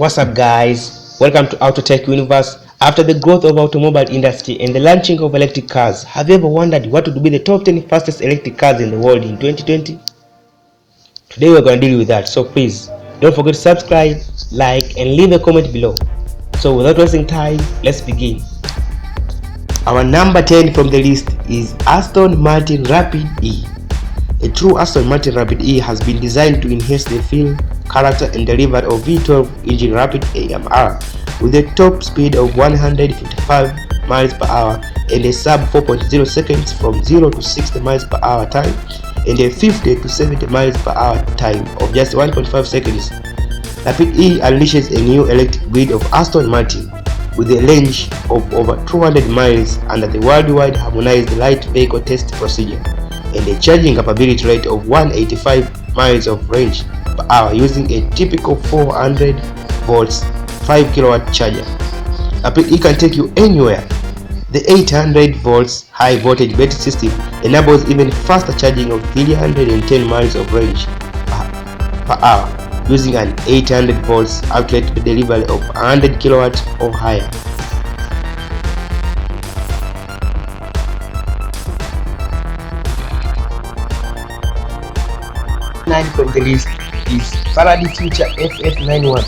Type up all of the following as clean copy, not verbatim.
What's up guys, welcome to Autotech Universe. After the growth of automobile industry and the launching of electric cars, have you ever wondered what would be the top 10 fastest electric cars in the world in 2020? Today we're going to deal with that, so please don't forget to subscribe, like and leave a comment below. So without wasting time, let's begin. Our number 10 from the list is Aston Martin Rapide E. A true Aston Martin Rapide E has been designed to enhance the feel, character and delivery of V12 engine Rapide AMR with a top speed of 155 miles per hour and a sub 4.0 seconds from 0 to 60 miles per hour time and a 50 to 70 miles per hour time of just 1.5 seconds. Rapide E unleashes a new electric breed of Aston Martin with a range of over 200 miles under the worldwide harmonized light vehicle test procedure and a charging capability rate of 185 miles of range per hour using a typical 400 volts 5 kilowatt charger. Rapide E can take you anywhere. The 800 volts high voltage battery system enables even faster charging of 310 miles of range per hour using an 800 volts outlet delivery of 100 kilowatts or higher. From the list is Faraday Future FF91.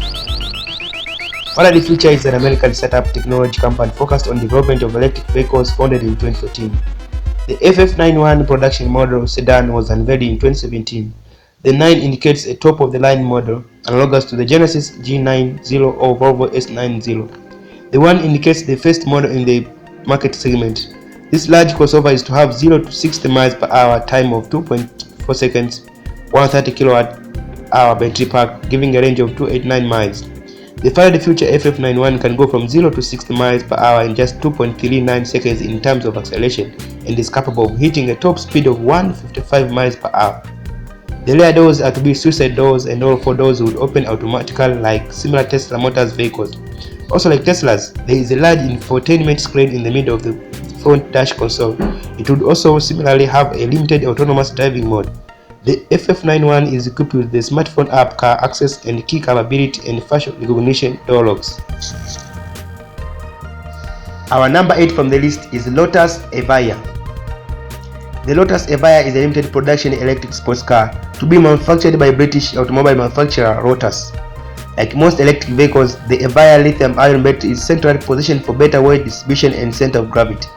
Faraday Future is an American startup technology company focused on development of electric vehicles founded in 2014. The FF91 production model sedan was unveiled in 2017. The 9 indicates a top-of-the-line model analogous to the Genesis G90 or Volvo S90. The 1 indicates the first model in the market segment. This large crossover is to have 0 to 60 miles per hour time of 2.4 seconds, 130 kilowatt hour battery pack, giving a range of 289 miles. The Faraday Future FF91 can go from 0 to 60 miles per hour in just 2.39 seconds in terms of acceleration and is capable of hitting a top speed of 155 miles per hour. The rear doors are to be suicide doors and all 4 doors would open automatically like similar Tesla Motors vehicles. Also like Tesla's, there is a large infotainment screen in the middle of the front dash console. It would also similarly have a limited autonomous driving mode. The FF91 is equipped with the smartphone app, car access and key capability and facial recognition door locks. Our number 8 from the list is Lotus Evija. The Lotus Avaya is a limited production electric sports car to be manufactured by British automobile manufacturer Roadster. Like most electric vehicles, the Avaya lithium-ion battery is centrally positioned for better weight distribution and center of gravity.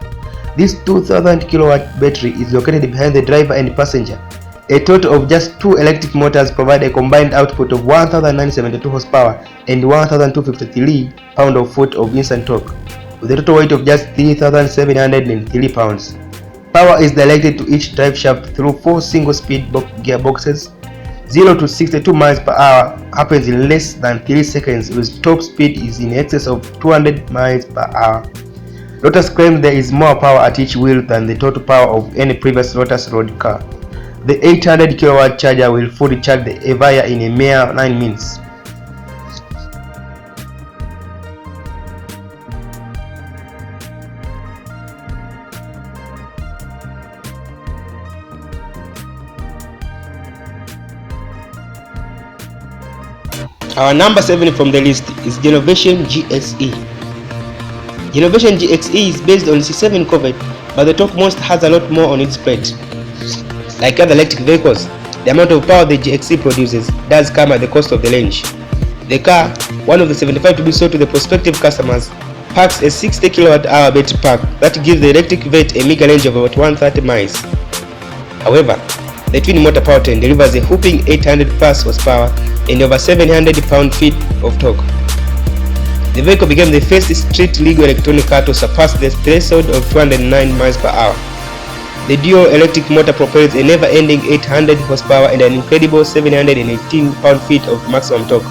This 2000 kilowatt battery is located behind the driver and passenger. A total of just 2 electric motors provide a combined output of 1972 horsepower and 1253 pound-of-foot of instant torque, with a total weight of just 3703 pounds. Power is directed to each drive shaft through 4 single-speed gearboxes. 0 to 62 miles per hour happens in less than 3 seconds, with top speed is in excess of 200 miles per hour. Lotus claims there is more power at each wheel than the total power of any previous Lotus road car. The 800 kilowatt charger will fully charge the Avaya in a mere 9 minutes. Our number 7 from the list is Genovation GXE. Genovation GXE is based on C7 Corvette, but the top most has a lot more on its plate. Like other electric vehicles, the amount of power the GXE produces does come at the cost of the range. The car, one of the 75 to be sold to the prospective customers, packs a 60 kilowatt hour battery pack that gives the electric vet a meager range of about 130 miles. However, the twin motor powertrain delivers a whopping 800 plus horsepower and over 700 pound-feet of torque. The vehicle became the first street legal electronic car to surpass the threshold of 209 miles per hour. The dual electric motor propels a never-ending 800 horsepower and an incredible 718 pound-feet of maximum torque.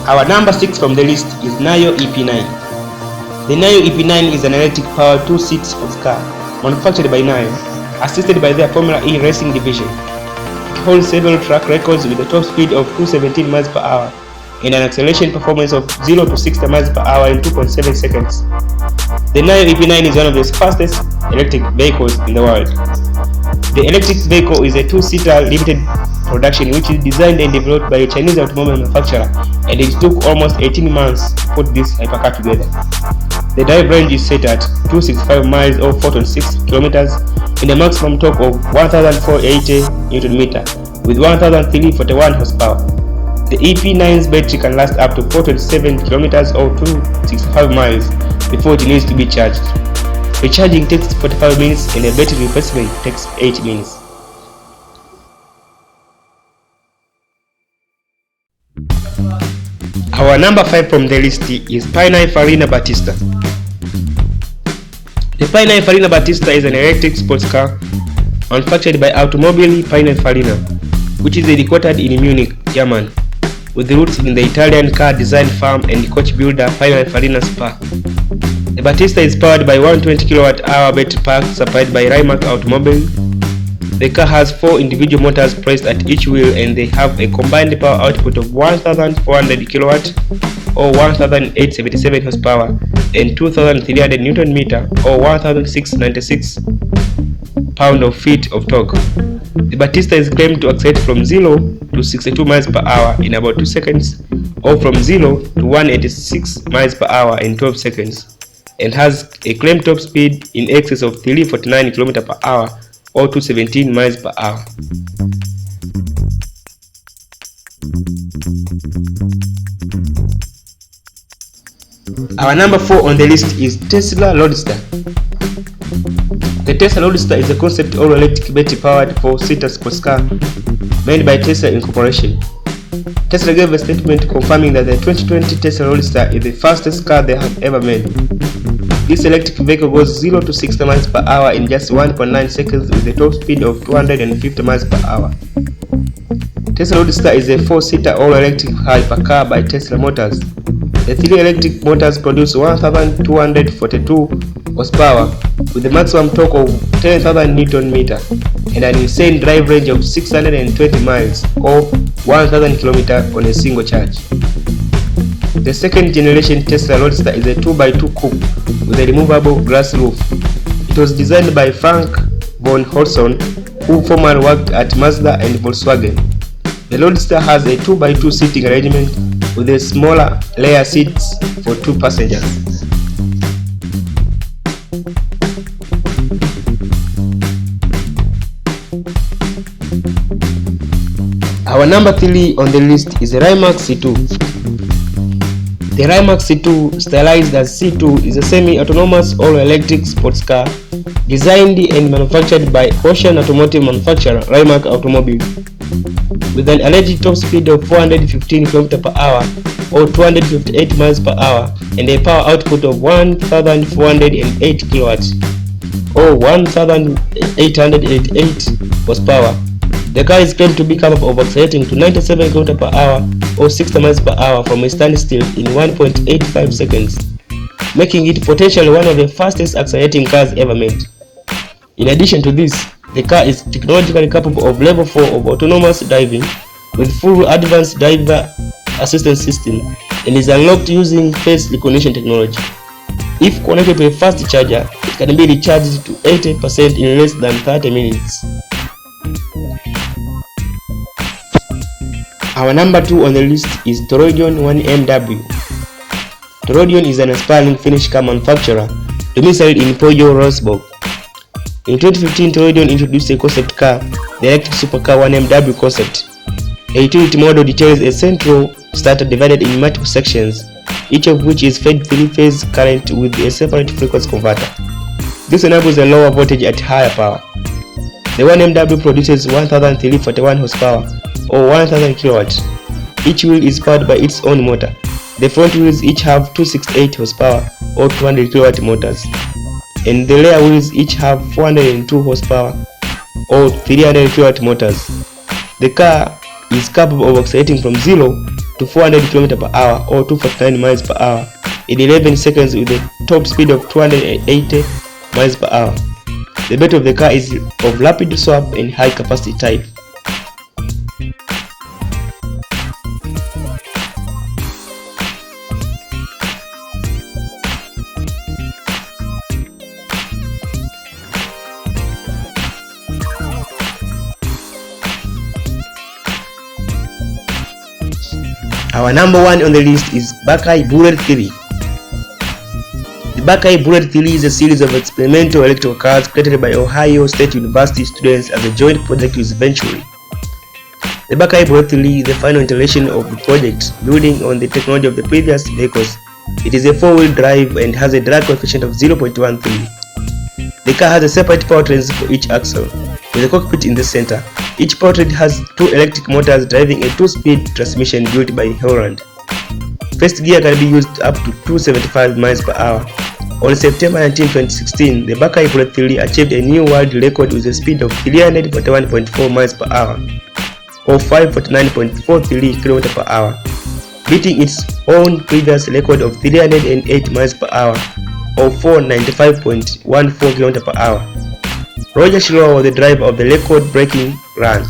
Our number 6 from the list is Nayo EP9. The Nayo EP9 is an electric-powered 2-seat sports car manufactured by Nayo, assisted by their Formula E racing division. It holds several track records with a top speed of 217 miles per hour and an acceleration performance of 0 to 60 miles per hour in 2.7 seconds. The Nayo EP9 is one of the fastest electric vehicles in the world. The electric vehicle is a 2-seater limited production, which is designed and developed by a Chinese automobile manufacturer, and it took almost 18 months to put this hypercar together. The drive range is set at 265 miles or 4.6 kilometers and a maximum torque of 1480 Nm with 1341 horsepower. The EP9's battery can last up to 427 kilometers or 265 miles before it needs to be charged. Recharging takes 45 minutes and a battery replacement takes 8 minutes. Our number 5 from the list is Pininfarina Battista. The Pininfarina Battista is an electric sports car manufactured by Automobili Pininfarina, which is headquartered in Munich, Germany, with roots in the Italian car design firm and coach builder Pininfarina Spa. The Battista is powered by 120 kWh battery pack supplied by Rimac Automobile. The car has 4 individual motors placed at each wheel, and they have a combined power output of 1400 kW or 1877 horsepower and 2300 Nm or 1696 pound-feet of torque. The Battista is claimed to accelerate from 0 to 62 miles per hour in about 2 seconds or from 0 to 186 miles per hour in 12 seconds, and has a claimed top speed in excess of 349 km per hour or 217 miles per hour. Our number 4 on the list is Tesla Roadster. The Tesla Roadster is a concept all-electric battery-powered four-seater sports car made by Tesla Incorporation. Tesla gave a statement confirming that the 2020 Tesla Roadster is the fastest car they have ever made. This electric vehicle goes 0 to 60 miles per hour in just 1.9 seconds with a top speed of 250 miles per hour. Tesla Roadster is a 4-seater all-electric hypercar by Tesla Motors. The 3 electric motors produce 1242 horsepower with a maximum torque of 10,000 Nm and an insane drive range of 620 miles or 1,000 km on a single charge. The second generation Tesla Roadster is a 2x2 coupe with a removable glass roof. It was designed by Frank von Holzon, who formerly worked at Mazda and Volkswagen. The Roadster has a 2x2 seating arrangement with a smaller layer seats for 2 passengers. Our number 3 on the list is the Rimac C Two. The Rimac C Two, stylized as C2, is a semi-autonomous all-electric sports car designed and manufactured by Russian automotive manufacturer Rimac Automobile. With an alleged top speed of 415 km per hour or 258 miles per hour and a power output of 1408 kW or 1888 horsepower. The car is claimed to be capable of accelerating to 97 km per hour or 60 miles per hour from a standstill in 1.85 seconds, making it potentially one of the fastest accelerating cars ever made. In addition to this, the car is technologically capable of level 4 of autonomous driving with full advanced driver assistance system and is unlocked using face recognition technology. If connected to a fast charger, it can be recharged to 80% in less than 30 minutes. Our number 2 on the list is Toroidion 1MW. Toroidion is an aspiring Finnish car manufacturer domiciled in Pohjois Roseborg. In 2015, Toroidion introduced a concept car, the electric supercar 1MW concept. A utility model details a central starter divided in multiple sections, each of which is fed 3-phase current with a separate frequency converter. This enables a lower voltage at higher power. The 1MW produces 1341 horsepower or 1000 kW. Each wheel is powered by its own motor. The front wheels each have 268 horsepower or 200 kW motors, and the rear wheels each have 402 horsepower or 300 kW motors. The car is capable of accelerating from 0 to 400 km per hour or 249 miles per hour in 11 seconds with a top speed of 280 miles per hour. The battery of the car is of rapid swap and high capacity type. Our number 1 on the list is Buckeye Bullet 3. The Buckeye Bullet 3 is a series of experimental electrical cars created by Ohio State University students as a joint project with Venturi. The Buckeye Bullet 3 is the final iteration of the project, building on the technology of the previous vehicles. It is a 4-wheel drive and has a drag coefficient of 0.13. The car has a separate powertrains for each axle, with a cockpit in the center. Each powertrain has 2 electric motors driving a 2-speed transmission built by Holland. First gear can be used up to 275 miles per hour. On September 19, 2016, the Buckeye Bullet 3 achieved a new world record with a speed of 341.4 miles per hour, or 549.43 km per hour, beating its own previous record of 308 miles per hour, or 495.14 km per hour. Roger Schroer was the driver of the record-breaking run.